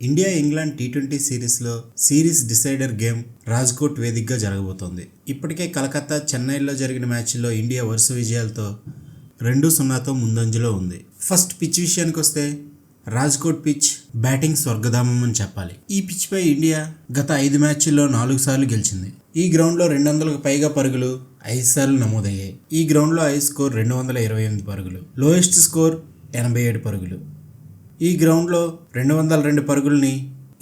India England T20 సిరీస్లో series decider game Rajkot వేదికగా జరగబోతోంది. ఇప్పటికే కలకత్తా, చెన్నైలో జరిగిన మ్యాచ్ల్లో ఇండియా వరుస విజయాలతో 2-0తో ముందంజలో ఉంది. ఫస్ట్ పిచ్ విషయానికి వస్తే రాజ్కోట్ పిచ్ బ్యాటింగ్ స్వర్గధామం అని చెప్పాలి. ఈ పిచ్ పై ఇండియా గత 5 మ్యాచ్ల్లో 4 సార్లు గెలిచింది. ఈ గ్రౌండ్లో 200కు పైగా పరుగులు 5 సార్లు నమోదయ్యాయి. ఈ గ్రౌండ్లో హై స్కోర్ 228 పరుగులు, లోయెస్ట్ స్కోర్ 87 పరుగులు. ఈ గ్రౌండ్లో 202 పరుగుల్ని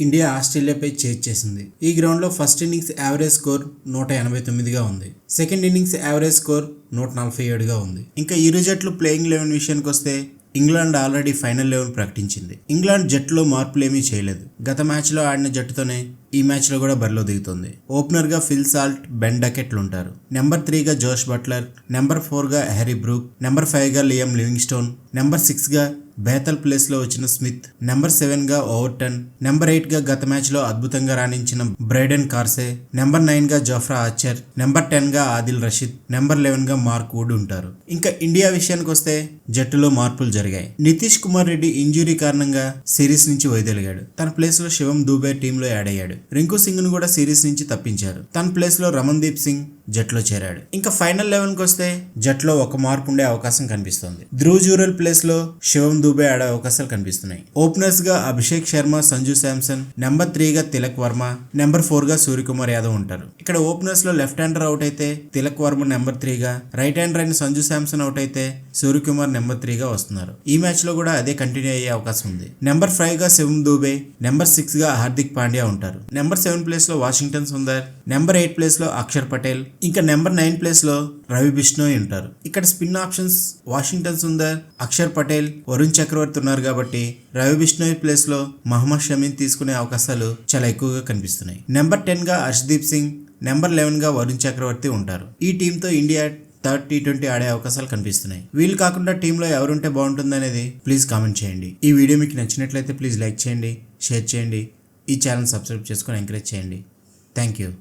ఇండియా ఆస్ట్రేలియాపై చేసింది. ఈ గ్రౌండ్లో ఫస్ట్ ఇన్నింగ్స్ యావరేజ్ స్కోర్ 189గా ఉంది. సెకండ్ ఇన్నింగ్స్ యావరేజ్ స్కోర్ 147గా ఉంది. ఇంకా ఇరు జట్లు ప్లేయింగ్ 11 విషయానికి వస్తే ఇంగ్లాండ్ ఆల్రెడీ ఫైనల్ 11 ప్రకటించింది. ఇంగ్లాండ్ జట్టులో మార్పులేమీ చేయలేదు. గత మ్యాచ్లో ఆడిన జట్టుతోనే ఈ మ్యాచ్లో కూడా బరిలో దిగుతుంది. ఓపెనర్గా ఫిల్ సాల్ట్, బెన్ డకెట్లు ఉంటారు. నెంబర్ 3గా జోష్ బట్లర్, నెంబర్ 4గా హ్యారీ బ్రూక్, నెంబర్ 5గా లియామ్ లివింగ్స్టోన్, నెంబర్ 6గా బేతల్ ప్లేస్లో వచ్చిన స్మిత్, నెంబర్ 7గా ఓవర్టన్, నెంబర్ 8గా గత మ్యాచ్లో అద్భుతంగా రాణించిన బ్రైడెన్ కార్సే, నెంబర్ 9గా జోఫ్రా ఆర్చర్, నెంబర్ 10గా ఆదిల్ రషీద్, నెంబర్ 11గా మార్క్ వుడ్ ఉంటారు. ఇంకా ఇండియా విషయానికి వస్తే జట్టులో మార్పులు జరిగాయి. నితీష్ కుమార్ రెడ్డి ఇంజురీ కారణంగా సిరీస్ నుంచి వైదొలిగాడు. తన ప్లేస్లో శివం దూబే టీంలో యాడ్ అయ్యాడు. రింకు సింగ్ను కూడా సిరీస్ నుంచి తప్పించారు. తన ప్లేస్లో రమన్దీప్ సింగ్ జట్లో చేరాడు. ఇంకా ఫైనల్ 11కి వస్తే జట్లో ఒక మార్పు ఉండే అవకాశం కనిపిస్తోంది. ధ్రువ్ జురెల్ ప్లేస్లో శివం దూబే ఆడే అవకాశాలు కనిపిస్తున్నాయి. ఓపెనర్స్ గా అభిషేక్ శర్మ, సంజు శాంసన్, నెంబర్ 3గా తిలక్ వర్మ, నెంబర్ 4గా సూర్యకుమార్ యాదవ్ ఉంటారు. ఇక్కడ ఓపెనర్స్ లో లెఫ్ట్ హ్యాండర్ అవుట్ అయితే తిలక్ వర్మ నెంబర్ 3గా, రైట్ హ్యాండర్ అయిన సంజు శాంసన్ అవుట్ అయితే సూర్యకుమార్ నెంబర్ 3గా వస్తున్నారు. ఈ మ్యాచ్ లో కూడా అదే కంటిన్యూ అయ్యే అవకాశం ఉంది. నెంబర్ 5గా శివం దూబే, నెంబర్ 6గా హార్దిక్ పాండ్యా ఉంటారు. నెంబర్ 7 ప్లేస్ లో వాషింగ్టన్ సుందర్, నెంబర్ 8 ప్లేస్ లో అక్షర్ పటేల్, ఇంకా నెంబర్ 9 ప్లేస్ లో రవి బిష్ణోయ్ ఉంటారు. ఇక్కడ spin options Washington Sundar, Axar Patel, Varun Chakravarthy ఉన్నారు కాబట్టి రవి బిష్ణోయ్ ప్లేస్ లో మహమ్మద్ షమీని తీసుకునే అవకాశాలు చాలా ఎక్కువగా కనిపిస్తున్నాయి. నెంబర్ 10గా హర్షదీప్ సింగ్, నెంబర్ 11గా వరుణ్ చక్రవర్తి ఉంటారు. ఈ టీంతో ఇండియా థర్డ్ టీ20 ఆడే అవకాశాలు కనిపిస్తున్నాయి. వీళ్ళు కాకుండా టీంలో ఎవరుంటే బాగుంటుంది అనేది ప్లీజ్ కామెంట్ చేయండి. ఈ వీడియో మీకు నచ్చినట్లయితే ప్లీజ్ లైక్ చేయండి, షేర్ చేయండి, ఈ ఛానల్ సబ్స్క్రైబ్ చేసుకొని ఎంకరేజ్ చేయండి. Thank you.